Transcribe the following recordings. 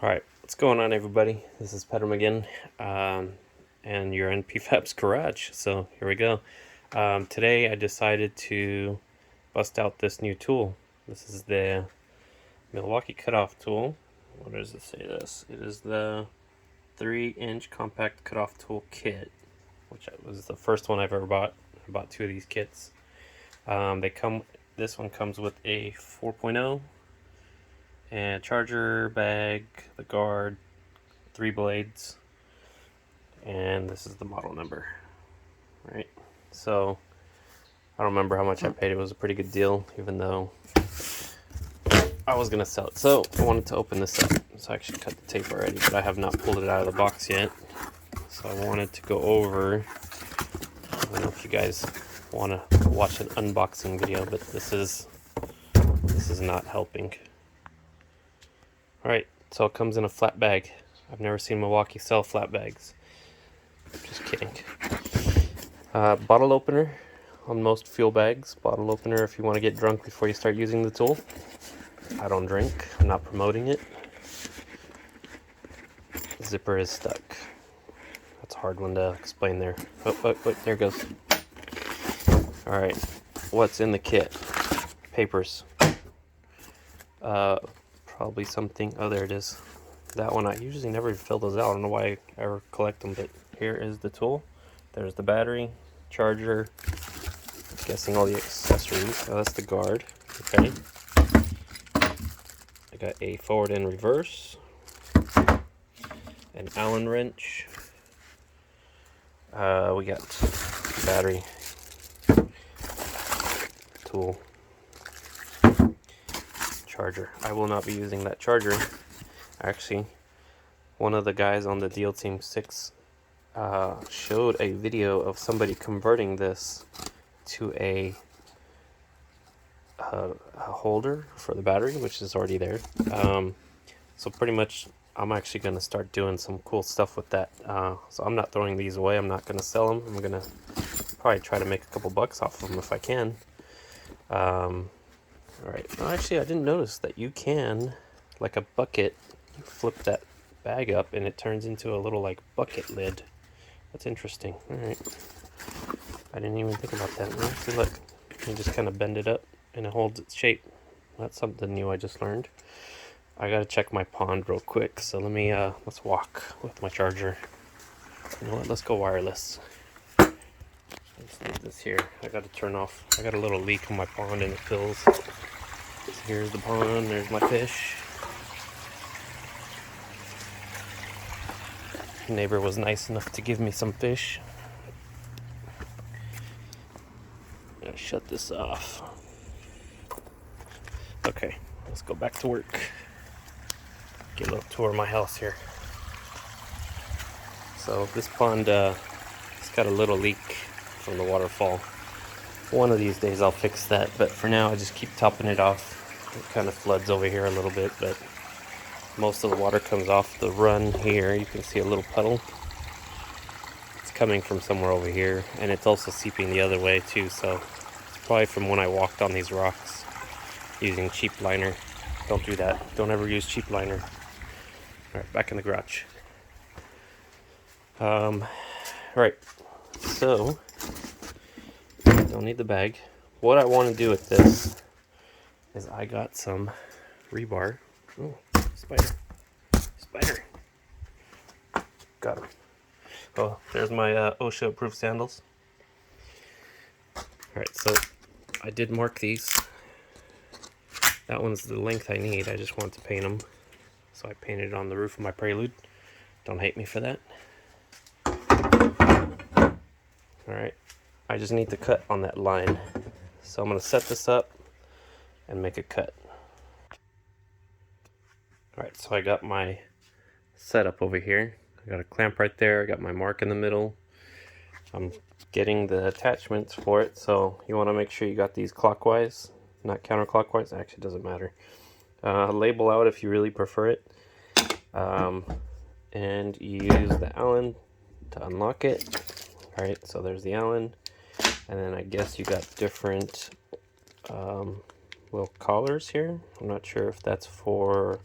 Alright, what's going on, everybody? This is Pedram again, and you're in PFAB's garage, so here we go. Today I decided to bust out this new tool. This is the Milwaukee cutoff tool. What does it say this? It is the 3-inch compact cutoff tool kit, which was the first one I've ever bought. I bought 2 of these kits. This one comes with a 4.0 and charger bag, the guard, 3 blades, and this is the model number. Right, so I don't remember how much I paid. It was a pretty good deal, even though I was gonna sell it. So I wanted to open this up. So I actually cut the tape already, but I have not pulled it out of the box yet. So I wanted to go over, I don't know if you guys want to watch an unboxing video, but this is not helping. Alright, so it comes in a flat bag. I've never seen Milwaukee sell flat bags. Just kidding. Bottle opener on most fuel bags. Bottle opener if you want to get drunk before you start using the tool. I don't drink. I'm not promoting it. Zipper is stuck. That's a hard one to explain there. Oh, there it goes. Alright, what's in the kit? Papers. Probably something. Oh, there it is. That one, I usually never fill those out. I don't know why I ever collect them, but here is the tool. There's the battery, charger, I'm guessing all the accessories. Oh, that's the guard. Okay. I got a forward and reverse, an Allen wrench. We got battery, tool, charger. I will not be using that charger. Actually, one of the guys on the Deal Team 6 showed a video of somebody converting this to a holder for the battery, which is already there. So pretty much I'm actually going to start doing some cool stuff with that. So I'm not throwing these away. I'm not going to sell them. I'm going to probably try to make a couple bucks off of them if I can. Alright, well, actually I didn't notice that you can, like a bucket, you flip that bag up and it turns into a little like bucket lid. That's interesting. Alright, I didn't even think about that. Well, see, look, you just kind of bend it up and it holds its shape. That's something new I just learned. I gotta check my pond real quick, so let's walk with my charger. You know what, let's go wireless. Let's leave this here. I gotta turn off, I got a little leak in my pond and it fills. So here's the pond, there's my fish. The neighbor was nice enough to give me some fish. I'm gonna shut this off. Okay, let's go back to work. Get a little tour of my house here. So this pond, it's got a little leak from the waterfall. One of these days I'll fix that, but for now I just keep topping it off. It kind of floods over here a little bit, but most of the water comes off the run here. You can see a little puddle. It's coming from somewhere over here, and it's also seeping the other way too, so it's probably from when I walked on these rocks using cheap liner. Don't do that. Don't ever use cheap liner. Alright, back in the garage. Right, so don't need the bag. What I want to do with this is I got some rebar. Oh, spider. Got him. Oh, there's my OSHA approved sandals. Alright, so I did mark these. That one's the length I need. I just want to paint them. So I painted it on the roof of my Prelude. Don't hate me for that. Alright, I just need to cut on that line. So I'm going to set this up and make a cut. Alright, so I got my setup over here. I got a clamp right there. I got my mark in the middle. I'm getting the attachments for it. So you want to make sure you got these clockwise, not counterclockwise. Actually, it doesn't matter. Label out if you really prefer it. And you use the Allen to unlock it. Alright, so there's the Allen, and then I guess you got different little collars here. I'm not sure if that's for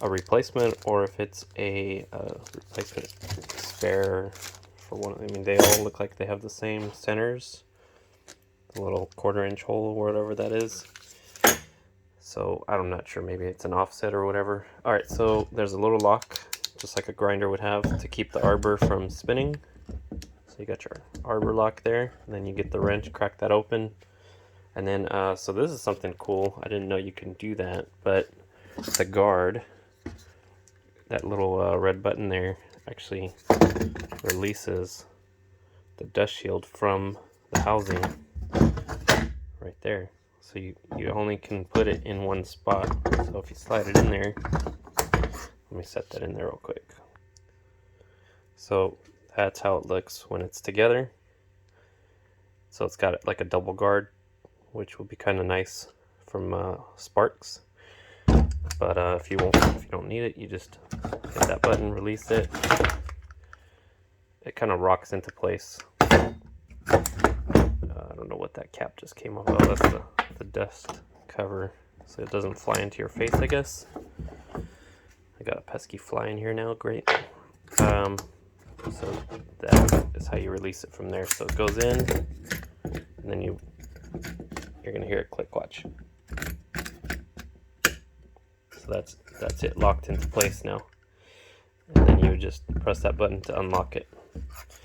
a replacement or if it's a replacement spare for one. I mean, they all look like they have the same centers, the little 1/4 inch hole or whatever that is. So I'm not sure, maybe it's an offset or whatever. Alright, so there's a little lock, just like a grinder would have, to keep the arbor from spinning. So you got your arbor lock there, and then you get the wrench, crack that open. And then, so this is something cool. I didn't know you can do that, but the guard, that little red button there, actually releases the dust shield from the housing right there. So you only can put it in one spot. So if you slide it in there, let me set that in there real quick. So that's how it looks when it's together. So it's got like a double guard, which will be kind of nice from sparks. But if you don't need it, you just hit that button, release it. It kind of rocks into place. I don't know what that cap just came off. Oh, that's the dust cover, so it doesn't fly into your face, I guess. I got a pesky fly in here now, great. So that is how you release it from there. So it goes in, and then you're gonna hear it click, watch. So that's it, locked into place now. And then you just press that button to unlock it.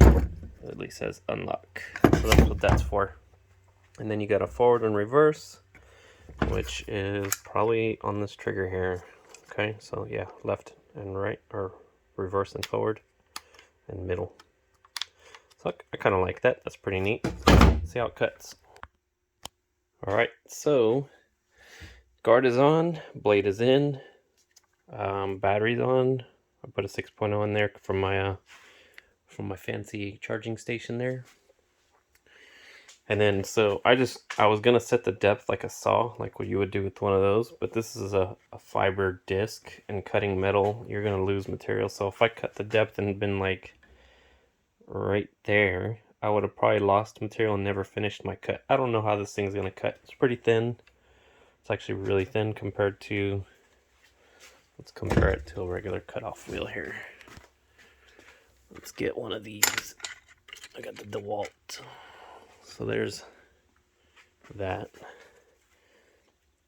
It at least says unlock. So that's what that's for. And then you got a forward and reverse, which is probably on this trigger here. Okay, so yeah, left and right, or reverse and forward, and middle. So I kind of like that. That's pretty neat. Let's see how it cuts. Alright, so guard is on, blade is in, battery's on. I put a 6.0 in there from my fancy charging station there. And then so I was gonna set the depth like a saw, like what you would do with one of those, but this is a fiber disc, and cutting metal, you're gonna lose material. So if I cut the depth and been like right there, I would have probably lost material and never finished my cut. I don't know how this thing's gonna cut. It's pretty thin. It's actually really thin compared to, let's compare it to a regular cutoff wheel here. Let's get one of these. I got the Dewalt. So there's that.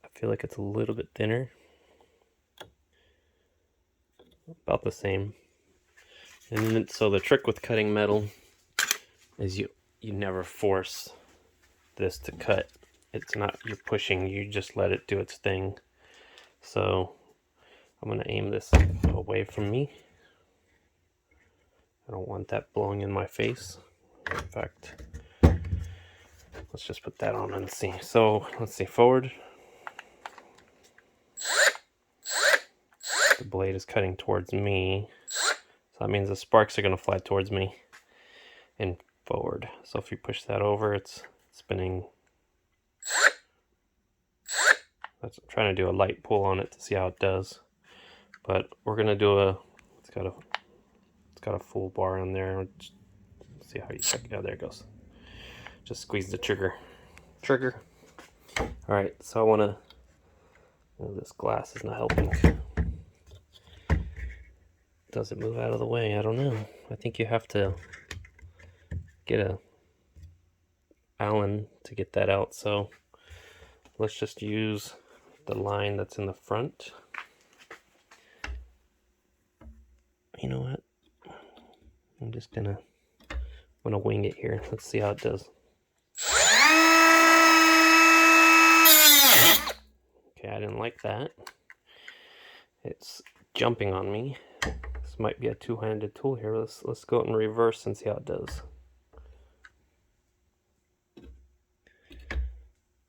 I feel like it's a little bit thinner. About the same. And then, so the trick with cutting metal is you never force this to cut. It's not you're pushing, you just let it do its thing. So I'm gonna aim this away from me. I don't want that blowing in my face. In fact, let's just put that on and see. So let's see, forward. The blade is cutting towards me. So that means the sparks are gonna fly towards me. And forward. So if you push that over, it's spinning. I'm trying to do a light pull on it to see how it does. But we're gonna do it's got a full bar on there. Let's see how you check. Yeah, there it goes. Just squeeze the trigger. Alright, so I wanna, this glass is not helping. Does it move out of the way? I don't know. I think you have to get a Allen to get that out. So let's just use the line that's in the front. You know what? I'm just gonna wing it here. Let's see how it does. Okay, I didn't like that. It's jumping on me. This might be a two-handed tool here. Let's go in reverse and see how it does.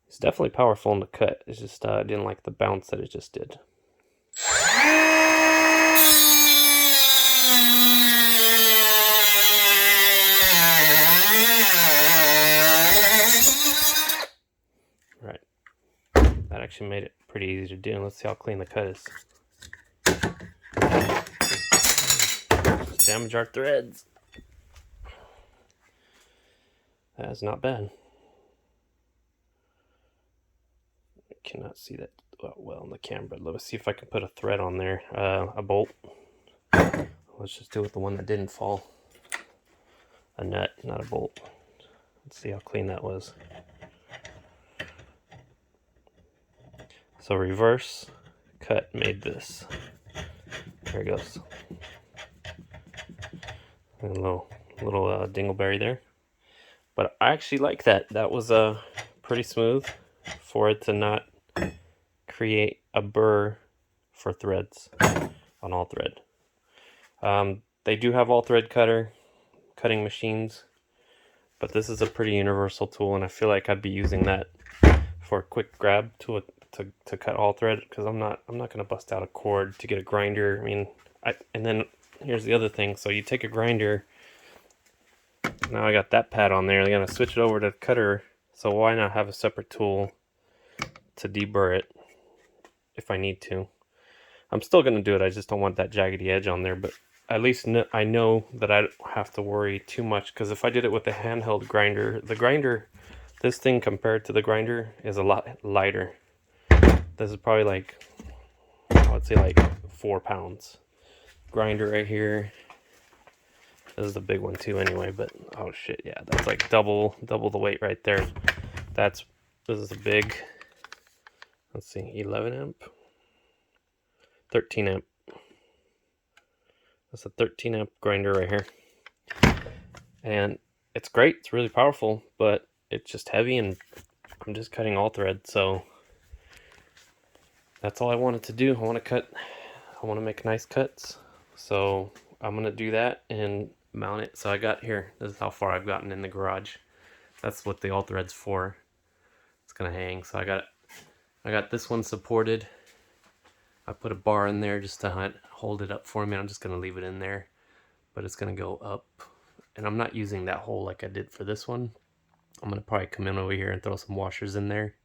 It's definitely powerful in the cut. It's just I didn't like the bounce that it just did. Right. That actually made it pretty easy to do. Let's see how clean the cut is. Just damage our threads. That's not bad. I cannot see that. well in the camera. Let's see if I can put a thread on there. A bolt. Let's just do it with the one that didn't fall. A nut, not a bolt. Let's see how clean that was. So reverse cut made this. There it goes. And a little dingleberry there. But I actually like that. That was pretty smooth for it to not create a burr for threads on all thread. They do have all thread cutting machines, but this is a pretty universal tool, and I feel like I'd be using that for a quick grab to cut all thread, because I'm not gonna bust out a cord to get a grinder. I mean, and then here's the other thing. So you take a grinder. Now I got that pad on there. I'm gonna switch it over to the cutter. So why not have a separate tool to deburr it if I need to? I'm still gonna do it. I just don't want that jaggedy edge on there. But at least I know that I don't have to worry too much, because if I did it with a handheld grinder, this thing compared to the grinder is a lot lighter. This is probably like, I would say like 4 pounds. Grinder right here. This is the big one too anyway, but oh shit, yeah, that's like double the weight right there. This is a big, let's see, 11 amp, 13 amp. That's a 13 amp grinder right here. And it's great, it's really powerful, but it's just heavy, and I'm just cutting all thread, so that's all I wanted to do. I want to make nice cuts. So I'm gonna do that and mount it. So I got here, this is how far I've gotten in the garage. That's what the all thread's for. It's gonna hang. So I got this one supported. I put a bar in there just to hold it up for me. I'm just gonna leave it in there, but it's gonna go up. And I'm not using that hole like I did for this one. I'm gonna probably come in over here and throw some washers in there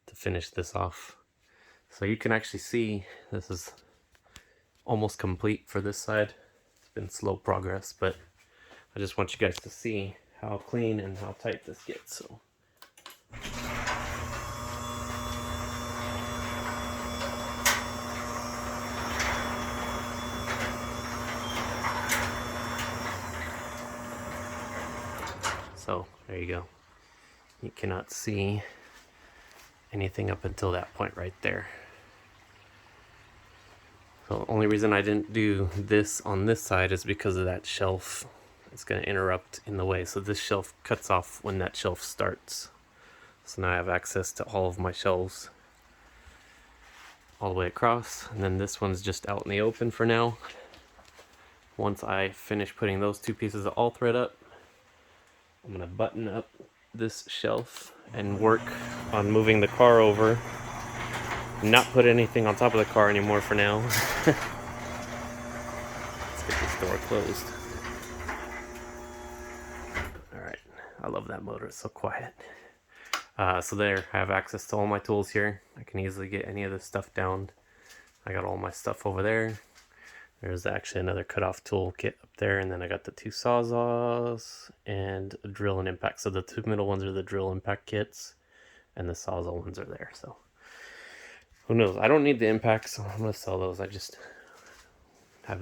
to finish this off. So you can actually see this is almost complete for this side. It's been slow progress, but I just want you guys to see how clean and how tight this gets. So there you go. You cannot see anything up until that point right there. So the only reason I didn't do this on this side is because of that shelf. It's going to interrupt in the way. So this shelf cuts off when that shelf starts. So now I have access to all of my shelves all the way across. And then this one's just out in the open for now. Once I finish putting those two pieces of all thread up, I'm going to button up this shelf and work on moving the car over. Not put anything on top of the car anymore for now. Let's get this door closed. Alright, I love that motor, it's so quiet. So there, I have access to all my tools here. I can easily get any of this stuff down. I got all my stuff over there. There's actually another cutoff tool kit up there, and then I got the 2 sawzalls and a drill and impact. So the 2 middle ones are the drill impact kits, and the sawzall ones are there. So who knows? I don't need the impacts, so I'm gonna sell those. I just I've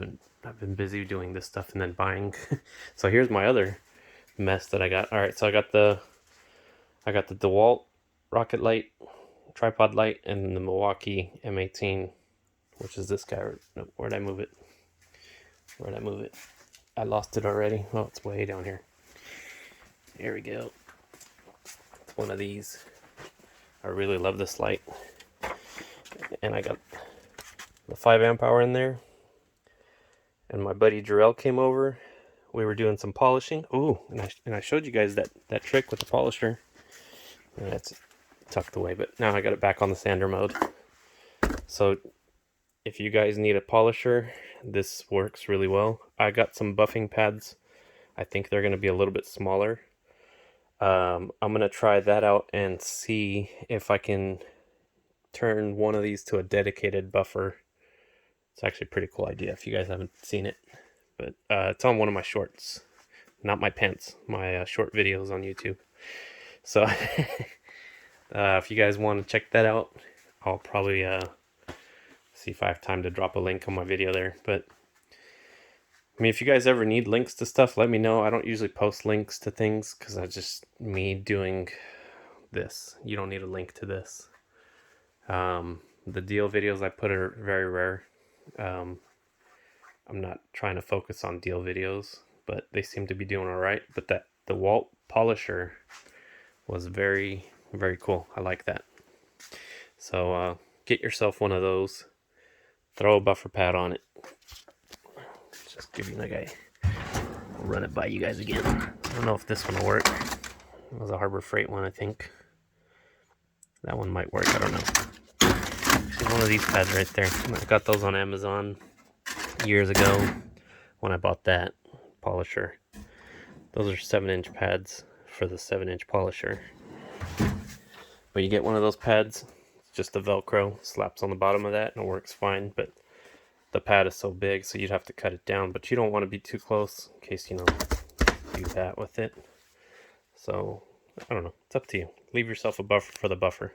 been busy doing this stuff and then buying. So here's my other mess that I got. All right, so I got the Dewalt rocket light, tripod light, and the Milwaukee M18, which is this guy. No, where'd I move it? Where'd I move it? I lost it already. Oh, it's way down here. Here we go. It's one of these. I really love this light. And I got the 5 amp hour in there. And my buddy Jarrell came over. We were doing some polishing. Ooh, and I showed you guys that trick with the polisher. And that's tucked away, but now I got it back on the sander mode. So if you guys need a polisher, this works really well. I got some buffing pads. I think they're going to be a little bit smaller. I'm going to try that out and see if I can turn one of these to a dedicated buffer. It's actually a pretty cool idea if you guys haven't seen it. But it's on one of my shorts. Not my pants, my short videos on YouTube. So if you guys want to check that out, I'll probably see if I have time to drop a link on my video there. But I mean, if you guys ever need links to stuff, let me know. I don't usually post links to things because I just, me doing this. You don't need a link to this. The deal videos I put are very rare. I'm not trying to focus on deal videos, but they seem to be doing all right. But that Dewalt polisher was very, very cool. I like that. So get yourself one of those. Throw a buffer pad on it. Just give you I'll run it by you guys again. I don't know if this one will work. It was a Harbor Freight one, I think. That one might work, I don't know. Actually, one of these pads right there. I got those on Amazon years ago when I bought that polisher. Those are 7-inch pads for the 7-inch polisher. But you get one of those pads, it's just a Velcro, slaps on the bottom of that and it works fine. But the pad is so big, so you'd have to cut it down, but you don't want to be too close in case, you know, do that with it. So I don't know, it's up to you. Leave yourself a buffer for the buffer.